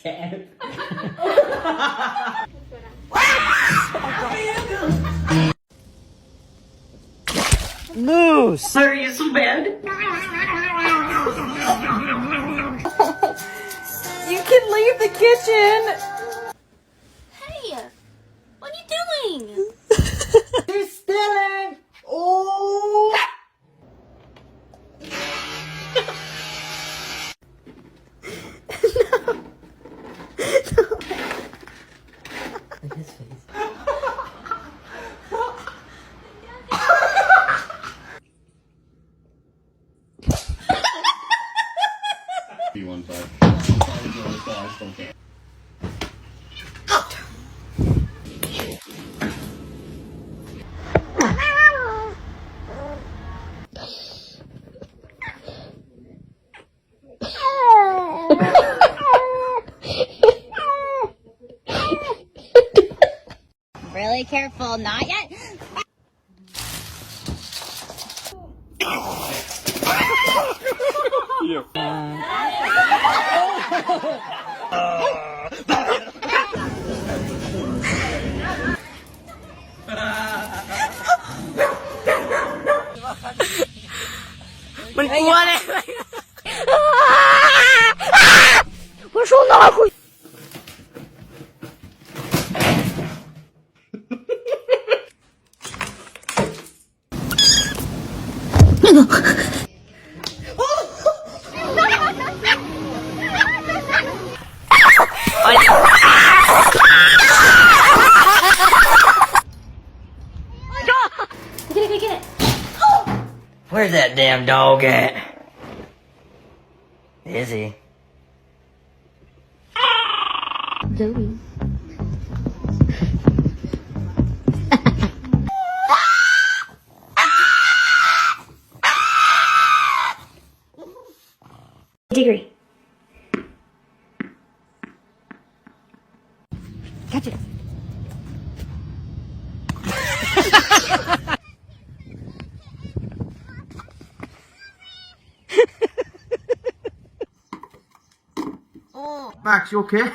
Cat. Moose! Are you so bad? You can leave the kitchen! Hey! What are you doing? She's stealing! Oh! His face. One side. Really careful, not yet. Пошел нахуй! Get it. Where's that damn dog at? Is he? Zoe. Degree. Catch it. Max, you okay?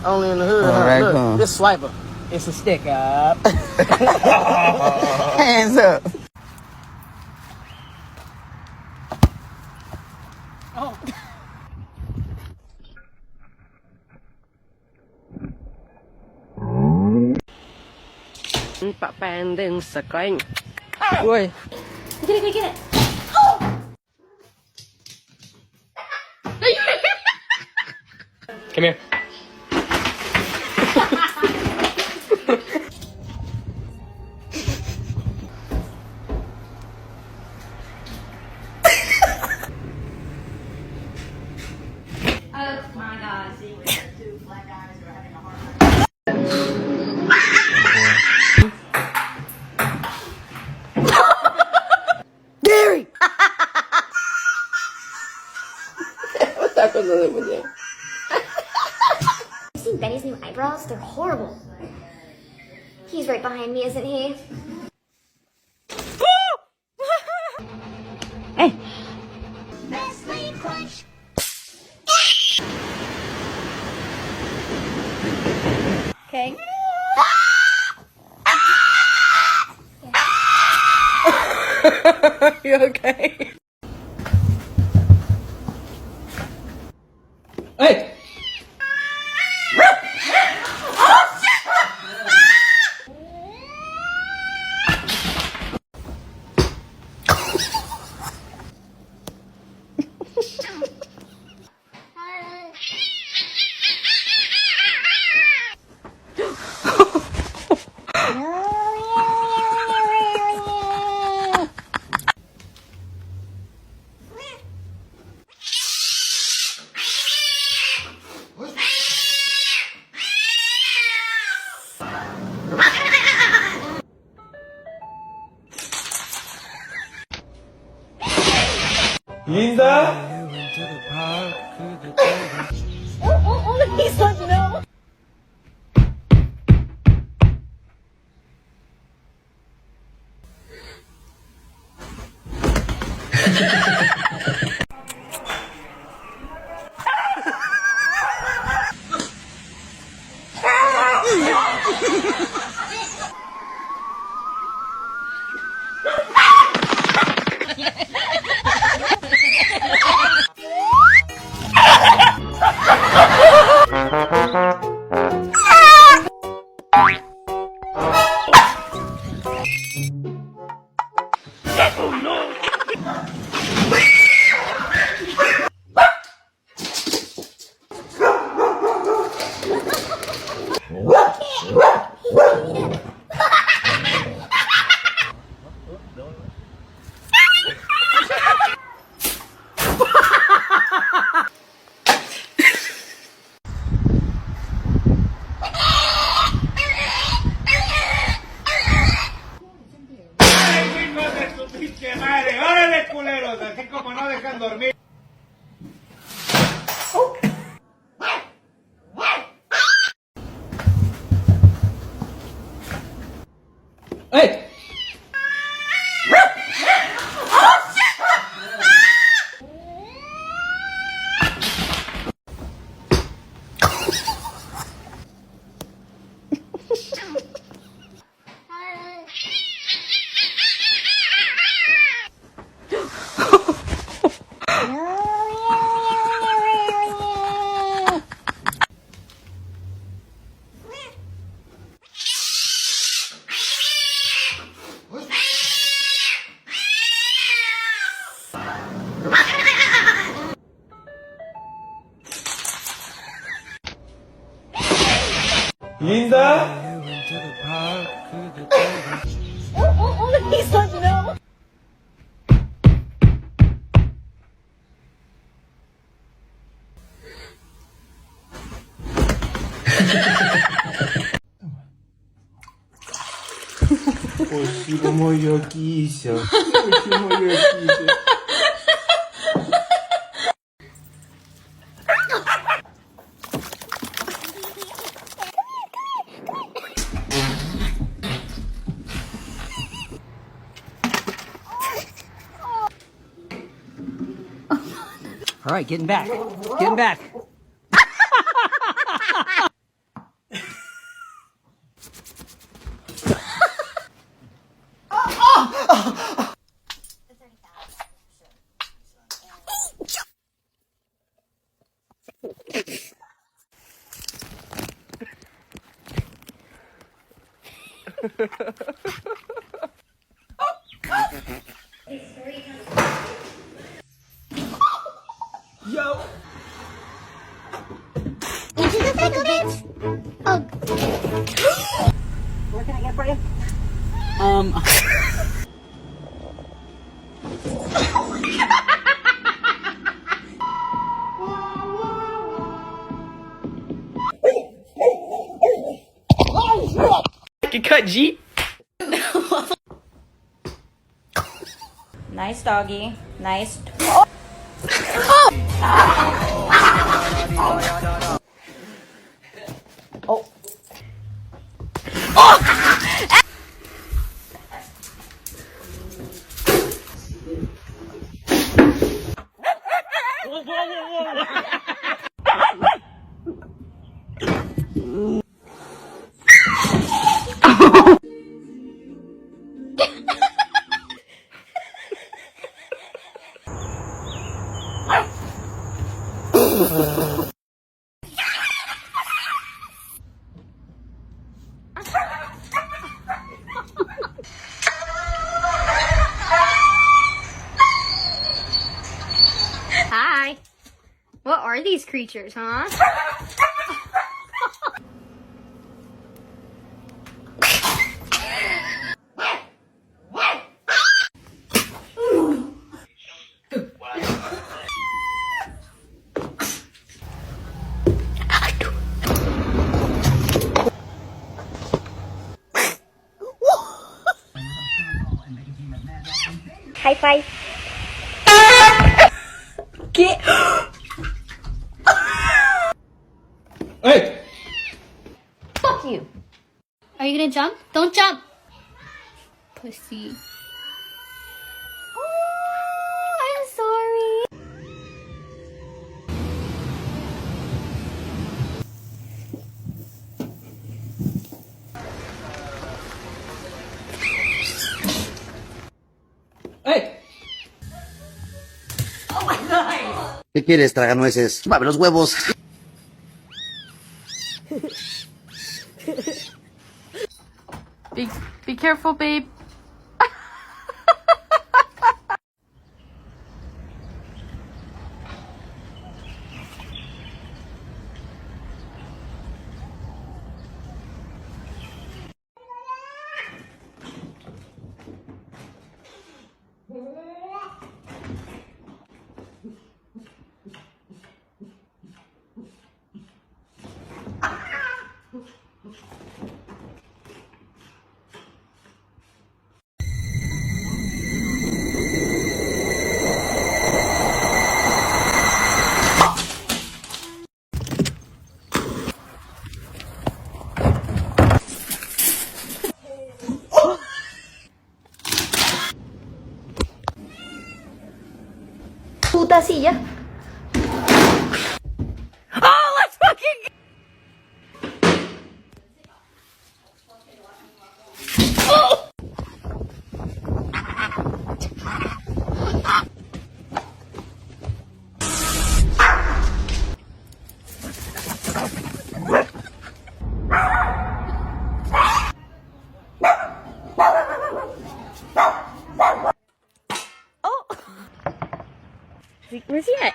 Only in the hood. Huh? Look, this swiper. It's a stick up. Hands up! Oh. Pak pending sekring. Woi. Get it. Come here. Oh my God. Two black guys are having a hard time. Gary! What's with you? You seen Benny's new eyebrows? They're horrible. He's right behind me, isn't he? Hey! Nestle Crunch. Okay. You okay? Hey! He's like, no. Hey! He's like, no. Спасибо, моя кися. Спасибо, моя кися. All right, getting back. Getting back. Yo! Into the thick of it. Oh. What can I get for you? Can cut G. Nice doggy. Nice. Hi. What are these creatures, huh? high five. Get. Hey! Fuck you. Are you gonna jump? Don't jump. Pussy. Oh, I'm sorry. Hey! ¿Qué quieres, traganueces? Chúpame los huevos. Be careful, babe. Puta silla. Oh, let's fucking. Where's he at?